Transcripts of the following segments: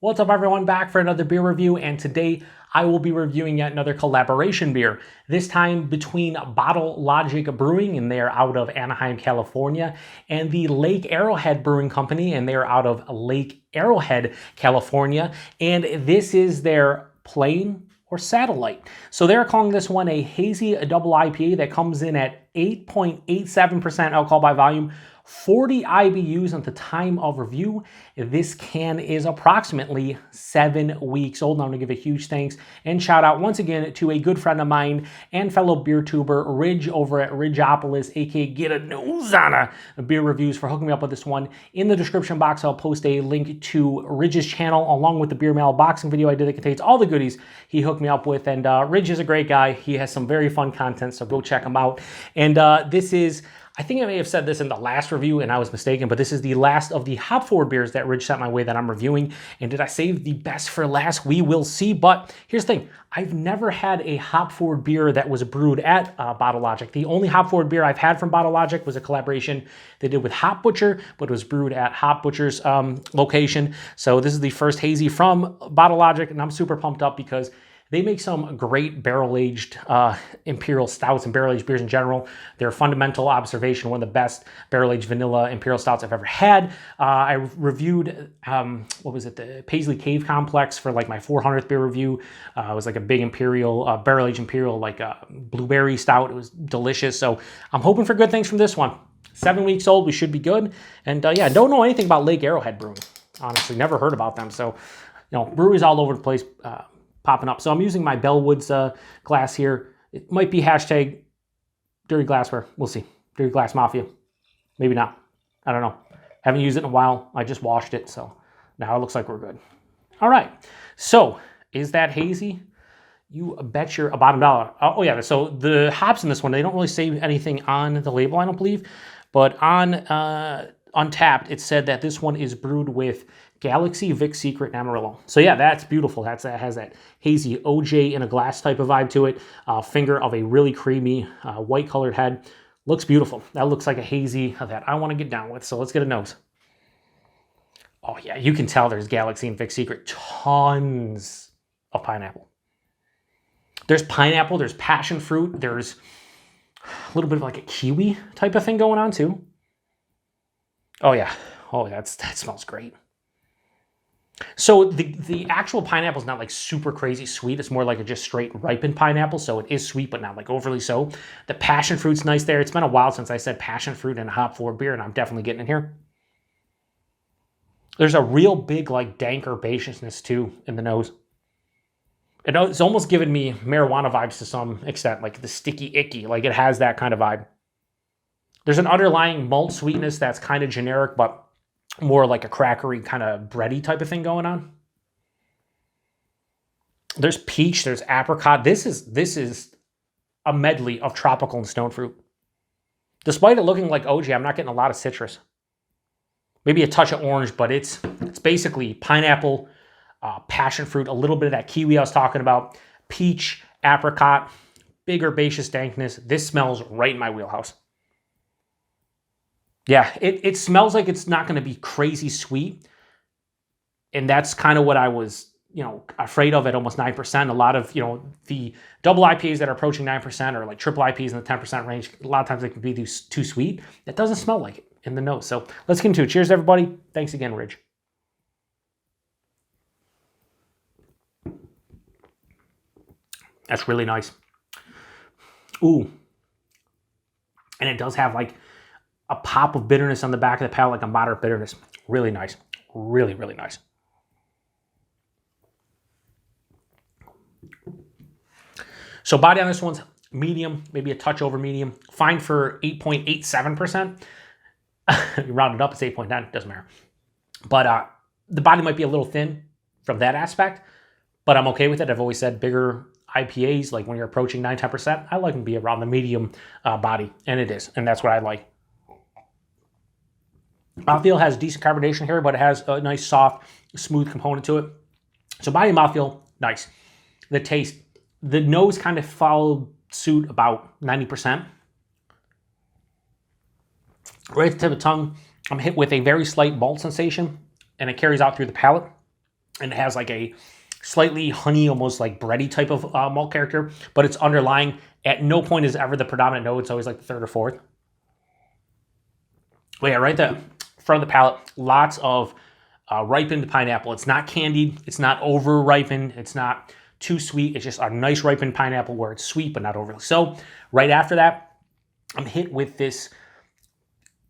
What's up everyone, back for another beer review, and today I will be reviewing yet another collaboration beer, this time between Bottle Logic Brewing, and they're out of Anaheim, California, and the Lake Arrowhead Brewing Company, and they're out of Lake Arrowhead, California, and this is their plain or satellite. So they're calling this one a Hazy Double IPA that comes in at 8.87% alcohol by volume, 40 IBUs at the time of review. This can is approximately 7 weeks old. Now I'm gonna give a huge thanks and shout out once again to a good friend of mine and fellow BeerTuber, Ridge over at Ridgeopolus, aka Get a Nose on a Beer Reviews, for hooking me up with this one. In the description box, I'll post a link to Ridge's channel along with the beer mail boxing video I did that contains all the goodies he hooked me up with. And Ridge is a great guy. He has some very fun content, so go check him out. And this is, I think I may have said this in the last review and I was mistaken, but this is the last of the hop forward beers that Ridge sent my way that I'm reviewing. And did I save the best for last? We will see. But here's the thing. I've never had a hop forward beer that was brewed at Bottle Logic. The only hop forward beer I've had from Bottle Logic was a collaboration they did with Hop Butcher, but it was brewed at Hop Butcher's location. So this is the first Hazy from Bottle Logic, and I'm super pumped up because they make some great barrel-aged imperial stouts and barrel-aged beers in general. They're a fundamental observation, one of the best barrel-aged vanilla imperial stouts I've ever had. I reviewed, what was it, the Paisley Cave Complex for like my 400th beer review. It was like a big imperial, barrel-aged imperial, like blueberry stout. It was delicious. So I'm hoping for good things from this one. 7 weeks old, we should be good. And yeah, don't know anything about Lake Arrowhead Brewing. Honestly, never heard about them. So, you know, breweries all over the place, popping up. So I'm using my Bellwoods glass here. It might be hashtag dirty glassware. We'll see. Dirty glass mafia. Maybe not. I don't know. Haven't used it in a while. I just washed it. So now it looks like we're good. All right. So is that hazy? You bet you're a bottom dollar. Oh yeah. So the hops in this one, they don't really say anything on the label, I don't believe. But on Untapped, it said that this one is brewed with Galaxy, Vic Secret, and Amarillo. So yeah, that's beautiful. That has that hazy OJ in a glass type of vibe to it. Finger of a really creamy white colored head. Looks beautiful. That looks like a hazy that I want to get down with. So let's get a nose. Oh yeah, you can tell there's Galaxy and Vic Secret. Tons of pineapple. There's pineapple, there's passion fruit, there's a little bit of like a kiwi type of thing going on too. Oh yeah, that smells great. So the actual pineapple is not like super crazy sweet. It's more like a just straight ripened pineapple. So it is sweet, but not like overly so. The passion fruit's nice there. It's been a while since I said passion fruit and a hop forward beer, and I'm definitely getting it here. There's a real big like dank herbaceousness too in the nose. It's almost giving me marijuana vibes to some extent, like the sticky icky. Like it has that kind of vibe. There's an underlying malt sweetness that's kind of generic, but more like a crackery kind of bready type of thing going on. There's peach, there's apricot. This is a medley of tropical and stone fruit. Despite it looking like OJ, I'm not getting a lot of citrus. Maybe a touch of orange, but it's basically pineapple, passion fruit, a little bit of that kiwi I was talking about, peach, apricot, big herbaceous dankness. This smells right in my wheelhouse. Yeah, it smells like it's not going to be crazy sweet. And that's kind of what I was, afraid of at almost 9%. A lot of, the double IPAs that are approaching 9% or like triple IPAs in the 10% range, a lot of times they can be too sweet. That doesn't smell like it in the nose. So let's get into it. Cheers, everybody. Thanks again, Ridge. That's really nice. Ooh. And it does have like a pop of bitterness on the back of the palate, like a moderate bitterness. Really nice. Really, really nice. So body on this one's medium, maybe a touch over medium. Fine for 8.87%. You round it up, it's 8.9, doesn't matter. But the body might be a little thin from that aspect, but I'm okay with it. I've always said bigger IPAs, like when you're approaching 9-10%, I like them to be around the medium body, and it is, and that's what I like. Mouthfeel has decent carbonation here, but it has a nice, soft, smooth component to it. So body and mouthfeel, nice. The taste, the nose kind of followed suit about 90%. Right at the tip of the tongue, I'm hit with a very slight malt sensation, and it carries out through the palate. and it has like a slightly honey, almost like bready type of malt character, but it's underlying. At no point is ever the predominant note. It's always like the third or fourth. But yeah, right there, front of the palate, lots of ripened pineapple. It's not candied. It's not over ripened. It's not too sweet. It's just a nice ripened pineapple where it's sweet but not overly. So right after that, I'm hit with this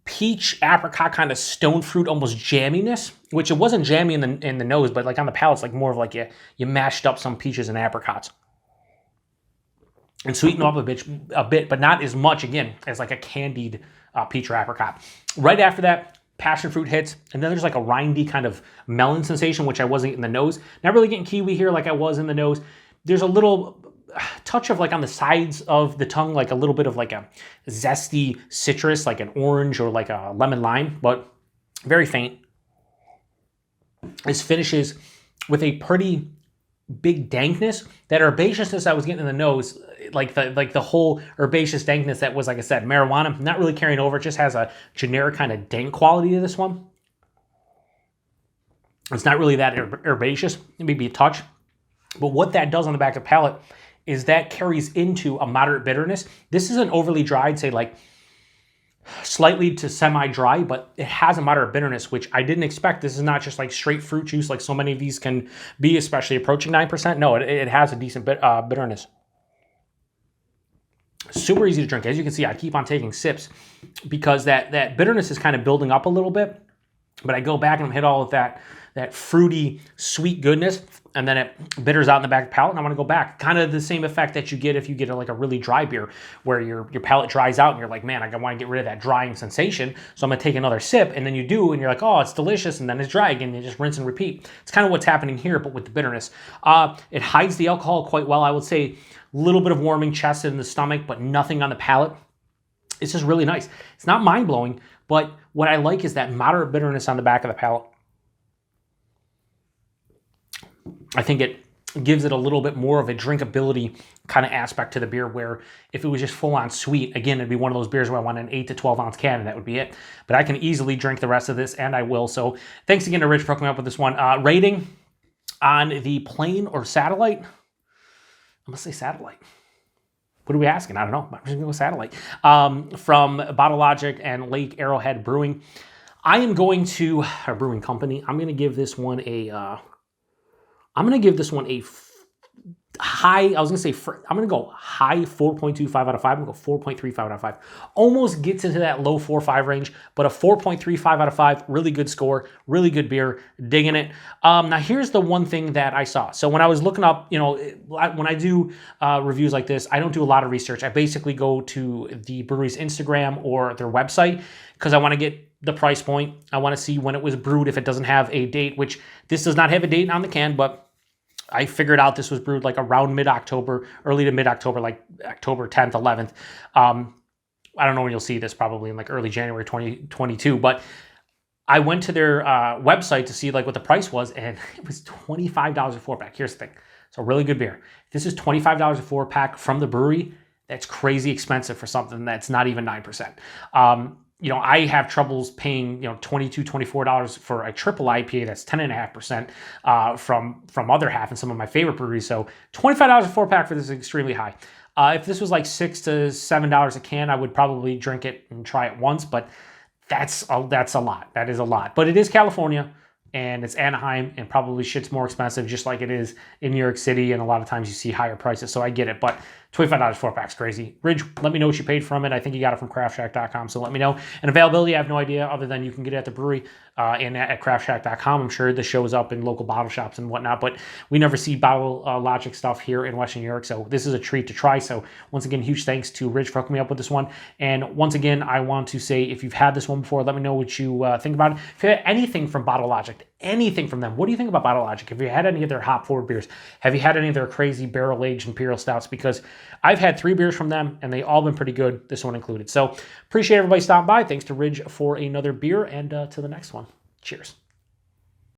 peach apricot kind of stone fruit, almost jamminess, which it wasn't jammy in the nose, but like on the palate, it's like more of like you mashed up some peaches and apricots and sweeten them up a bit, but not as much again as like a candied peach or apricot. Right after that, passion fruit hits, and then there's like a rindy kind of melon sensation, which I wasn't getting in the nose. Not really getting kiwi here like I was in the nose. There's a little touch of like on the sides of the tongue, like a little bit of like a zesty citrus, like an orange or like a lemon lime, but very faint. This finishes with a pretty big dankness. That herbaceousness I was getting in the nose, like the whole herbaceous dankness that was, like I said, marijuana, not really carrying over. It just has a generic kind of dank quality to this one. It's not really that herbaceous, maybe a touch. But what that does on the back of the palate is that carries into a moderate bitterness. This isn't overly dry. I'd say like slightly to semi-dry, but it has a moderate bitterness, which I didn't expect. This is not just like straight fruit juice like so many of these can be, especially approaching 9%. No, it has a decent bitterness. Super easy to drink. As you can see, I keep on taking sips because that bitterness is kind of building up a little bit, but I go back and hit all of that fruity, sweet goodness, and then it bitters out in the back of the palate, and I want to go back. Kind of the same effect that you get if you get like a really dry beer, where your palate dries out, and you're like, man, I want to get rid of that drying sensation, so I'm going to take another sip, and then you do, and you're like, oh, it's delicious, and then it's dry again, and you just rinse and repeat. It's kind of what's happening here, but with the bitterness. It hides the alcohol quite well, I would say. A little bit of warming chest in the stomach, but nothing on the palate. It's just really nice. It's not mind-blowing, but what I like is that moderate bitterness on the back of the palate. I think it gives it a little bit more of a drinkability kind of aspect to the beer, where if it was just full-on sweet, again, it'd be one of those beers where I want an 8 to 12 ounce can, and that would be it. But I can easily drink the rest of this, and I will. So thanks again to Rich for hooking me up with this one. Rating on the plain or satellite? I'm going to say satellite. What are we asking? I don't know. I'm just going to go with satellite. From Bottle Logic and Lake Arrowhead Brewing. I am going to, our brewing company, I'm going to give this one a high, I was going to say, I'm going to go high 4.25 out of 5. I'm going to go 4.35 out of 5. Almost gets into that low 4.5 range, but a 4.35 out of 5, really good score, really good beer, digging it. Now, here's the one thing that I saw. So when I was looking up, when I do reviews like this, I don't do a lot of research. I basically go to the brewery's Instagram or their website because I want to get the price point. I want to see when it was brewed, if it doesn't have a date, which this does not have a date on the can, but I figured out this was brewed like around mid-October, early to mid-October, like October 10th, 11th. I don't know when you'll see this, probably in like early January 2022, but I went to their website to see like what the price was, and it was $25 a 4-pack. Here's the thing. So really good beer. This is $25 a 4-pack from the brewery. That's crazy expensive for something that's not even 9%. I have troubles paying, $22, $24 for a triple IPA that's 10.5% from other half and some of my favorite breweries. So $25 a 4-pack for this is extremely high. If this was like $6 to $7 a can, I would probably drink it and try it once, but that's a lot. That is a lot. But it is California, and it's Anaheim, and probably shit's more expensive, just like it is in New York City, and a lot of times you see higher prices, so I get it, but $25 4-pack's crazy. Ridge, let me know what you paid from it. I think you got it from craftshack.com, so let me know. And availability, I have no idea, other than you can get it at the brewery and at craftshack.com. I'm sure this shows up in local bottle shops and whatnot, but we never see Bottle Logic stuff here in Western New York, so this is a treat to try. So once again, huge thanks to Ridge for hooking me up with this one. And once again, I want to say, if you've had this one before, let me know what you think about it. If you had anything from Bottle Logic, anything from them, what do you think about Bottle Logic? Have you had any of their hop forward beers? Have you had any of their crazy barrel-aged imperial stouts? Because I've had 3 beers from them, and they all been pretty good, this one included. So appreciate everybody stopping by. Thanks to Ridge for another beer, and to the next one. Cheers.